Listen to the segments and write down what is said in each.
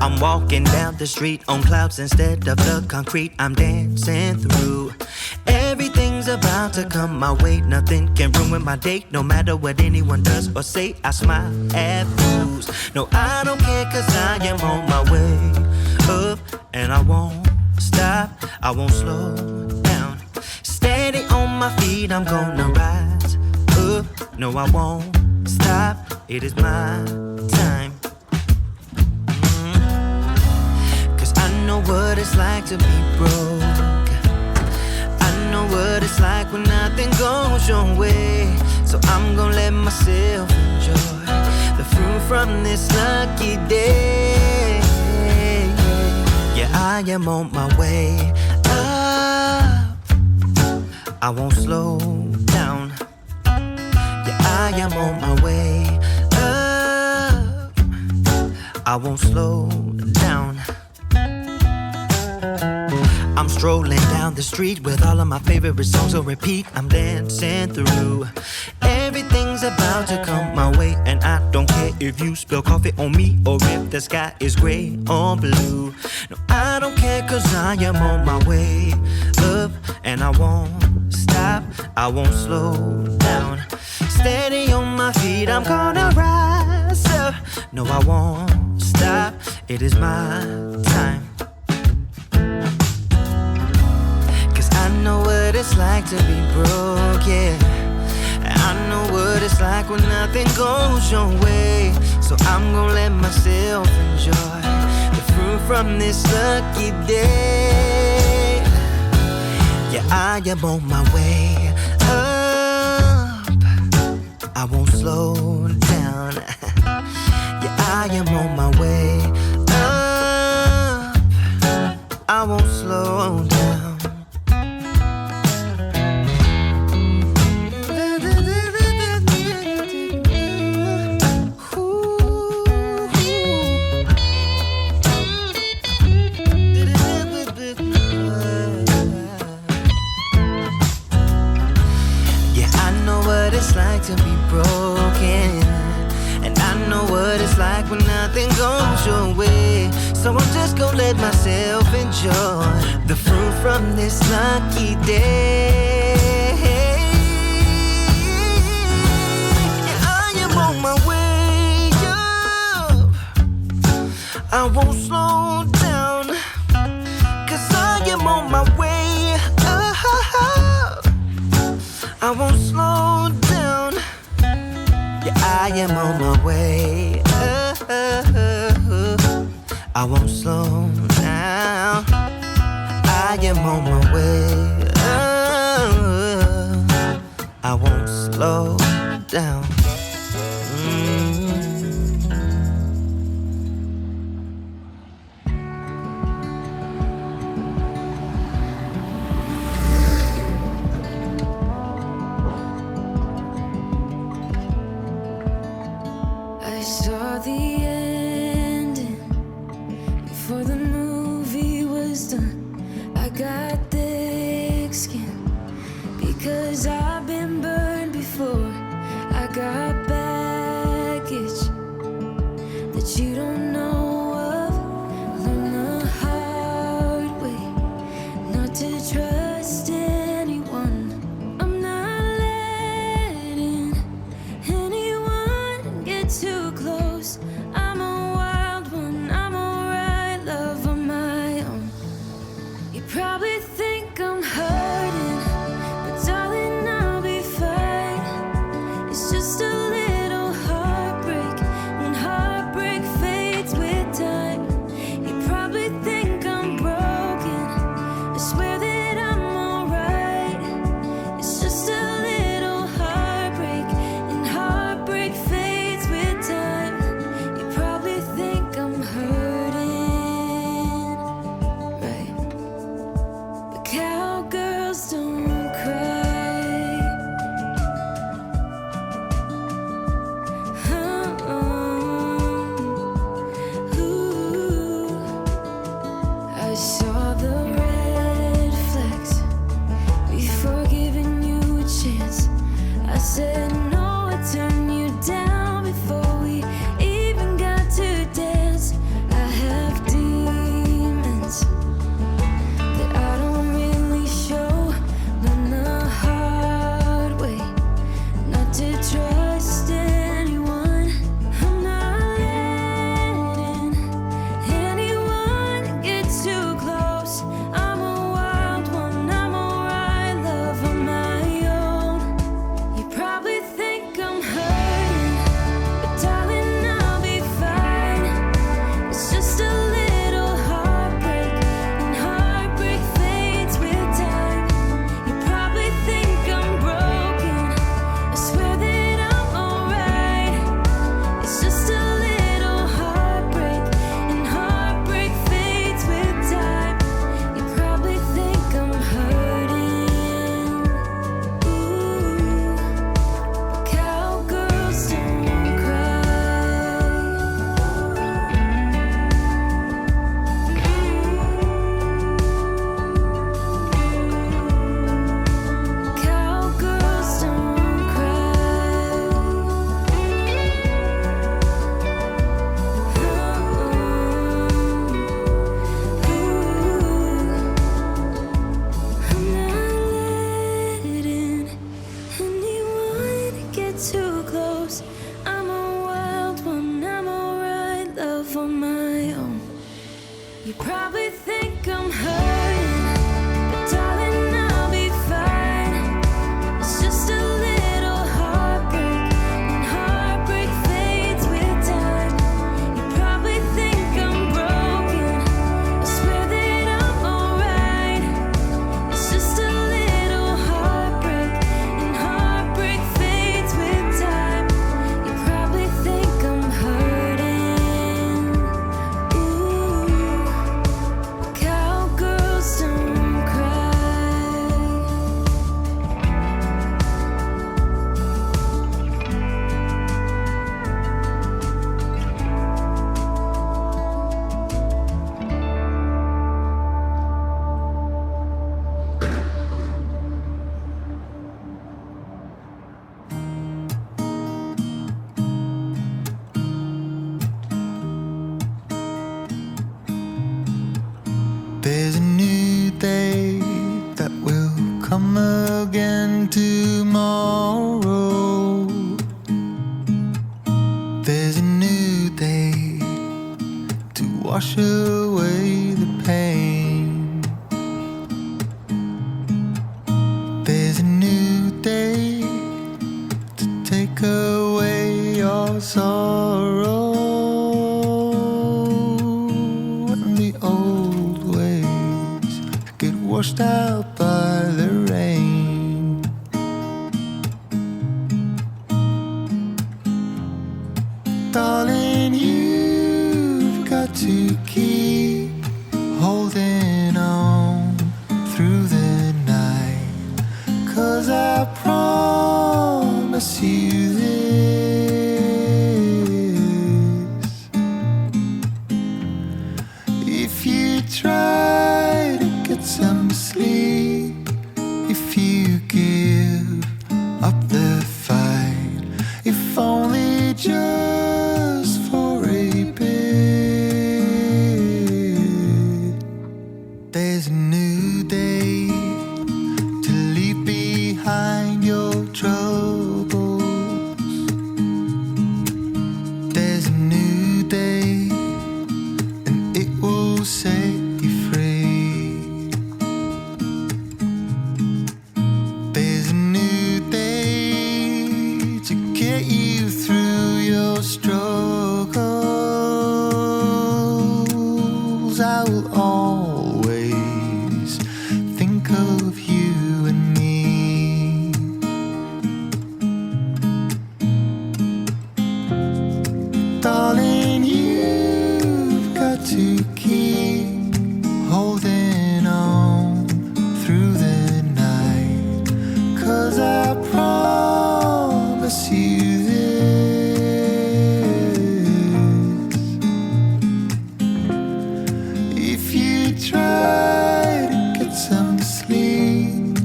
I'm walking down the street on clouds instead of the concrete I'm dancing through. Everything's about to come my way. Nothing can ruin my day. No matter what anyone does or say, I smile at fools. No, I don't care, cause I am on my way up, and I won't stop, I won't slow down. Steady on my feet, I'm gonna rise up. No, I won't stop, it is my time. Cause I know what it's like to be broke. I know what it's like when nothing goes your way. So I'm gonna let myself enjoy the fruit from this lucky day. Yeah, I am on my way up, I won't slow down. Yeah, I am on my way up, I won't slow down. I'm strolling down the street with all of my favorite songs on repeat. I'm dancing through. Everything's about to come my way, and I don't care if you spill coffee on me or if the sky is gray or blue. No, I don't care, cause I am on my way up, and I won't stop, I won't slow down. Steady on my feet, I'm gonna rise up. No, I won't stop, it is my time. I know what it's like to be broke, yeah. I know what it's like when nothing goes your way. So I'm gonna let myself enjoy the fruit from this lucky day. Yeah, I am on my way up, I won't slow down. Yeah, I am on my way up, I won't slow down. It's like to be broken, and I know what it's like when nothing goes your way. So I'm just gonna let myself enjoy the fruit from this lucky day. Yeah, I am on my way up, I won't slow down, cause I am on my way up, I won't slow down. Yeah, I am on my way up, I won't slow down. I am on my way up, I won't slow down. I saw the ending before the movie was done. I got thick skin because I've been burned before. I got baggage that you don't know of. Learn the hard way not to trust anyone. I'm not letting anyone get too close. I'm a wild one, I'm alright, love on my own. You probably think I'm hurting, but darling, I'll be fine. It's just a little heartbreak, and heartbreak fades wash away the pain. There's a new day to take away your sorrow, and the old ways get washed out by the rain. Darling, you've got to keep holding on through the night, 'cause I promise you this: if you try to get some sleep, if you give up the fight, if only just for a bit, there's a new day to leave behind your troubles. There's a new day, and it will set you free. There's a new day to get you through your struggles. I will always think of you and me. Darling, you've got to keep holding on through the night, 'cause I promise you this: if you try to get some sleep,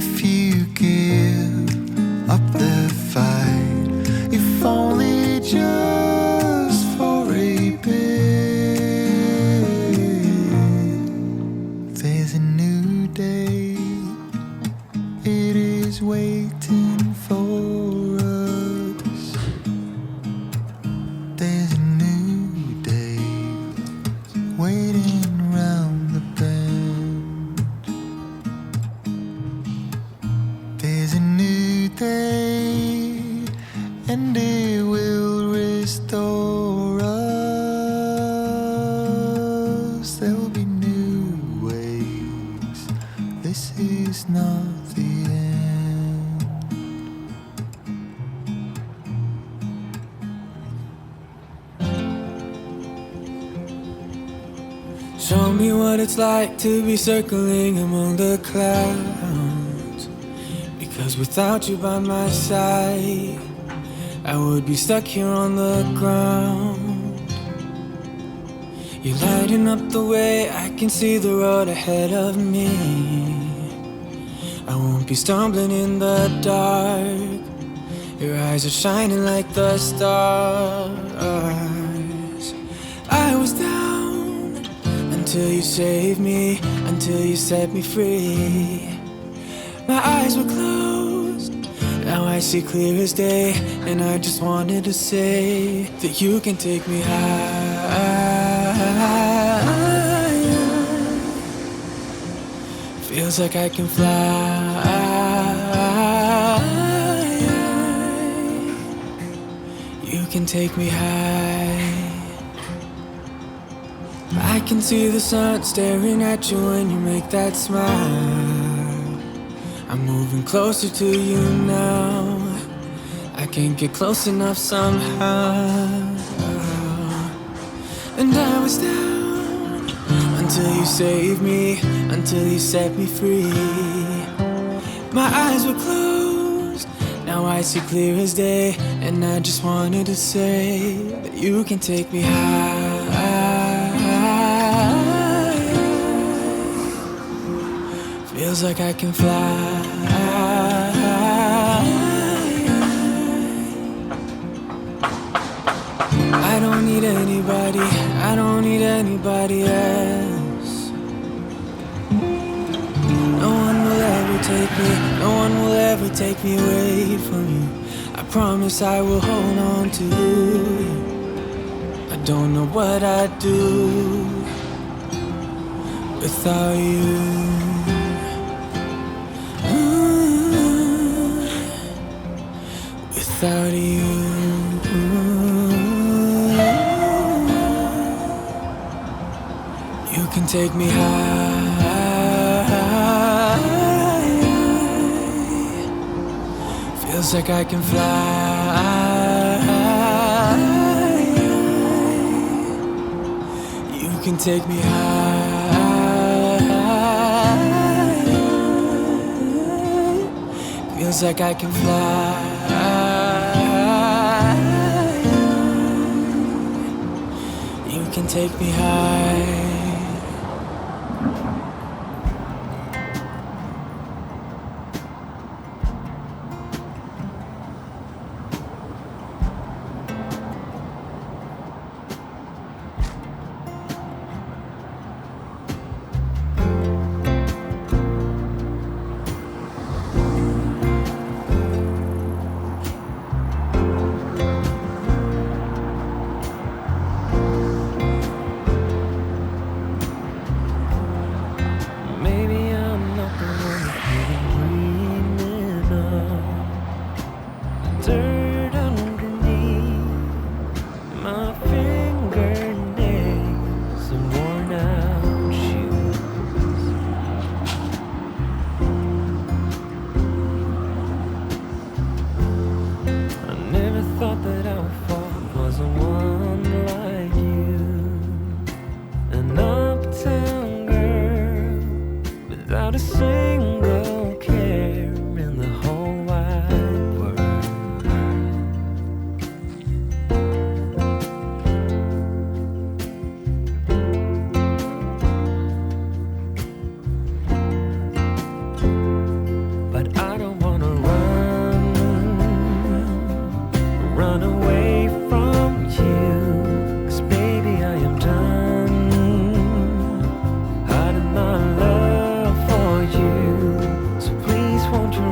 if you give up the fight, if only just for a bit, there's a new day. It is waiting for us. There's a new day waiting round the bend. There's a new day, and it will restore us. There'll be new ways. This is not the end. Show me what it's like to be circling among the clouds, because without you by my side, I would be stuck here on the ground. You're lighting up the way, I can see the road ahead of me. I won't be stumbling in the dark. Your eyes are shining like the stars. I was down until you saved me, until you set me free. My eyes were closed, now I see clear as day, and I just wanted to say that you can take me higher. Feels like I can fly. You can take me high. I can see the sun staring at you when you make that smile. I'm moving closer to you now. I can't get close enough somehow. And I was down until you saved me, until you set me free. My eyes were closed, now I see clear as day, and I just wanted to say that you can take me high. Feels like I can fly. I don't need anybody, I don't need anybody else. No one will ever take me, no one will ever take me away from you. I promise I will hold on to you. I don't know what I'd do without you. Without you. You can take me high. Feels like I can fly. You can take me high. Feels like I can fly. You can take me high. Without a single care in the whole wide world. But I don't wanna run away from you, 'cause baby I am done hiding my love for you. So please won't you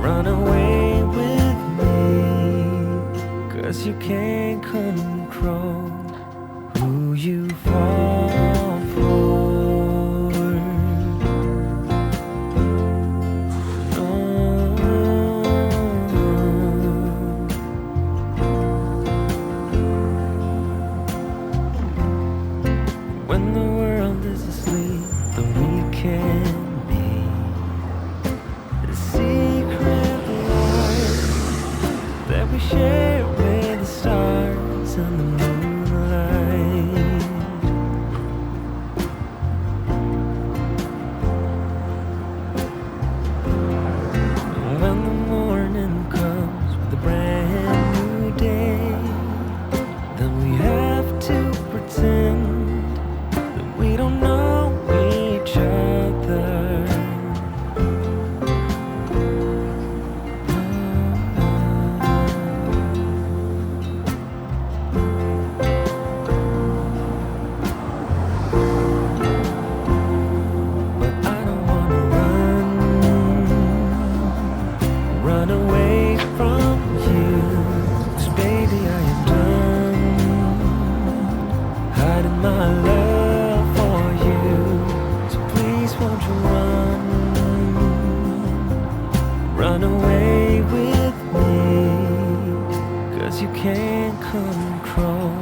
run away with me, 'cause you can't control who you fall for. When the world is asleep, then we can be the secret life that we share with the stars and the moonlight. And when the morning comes with a brand new day, then we have to pretend we don't know each other. But I don't wanna run away from you, 'cause baby I am done hiding my love for you. So please won't you run away with me, 'cause you can't control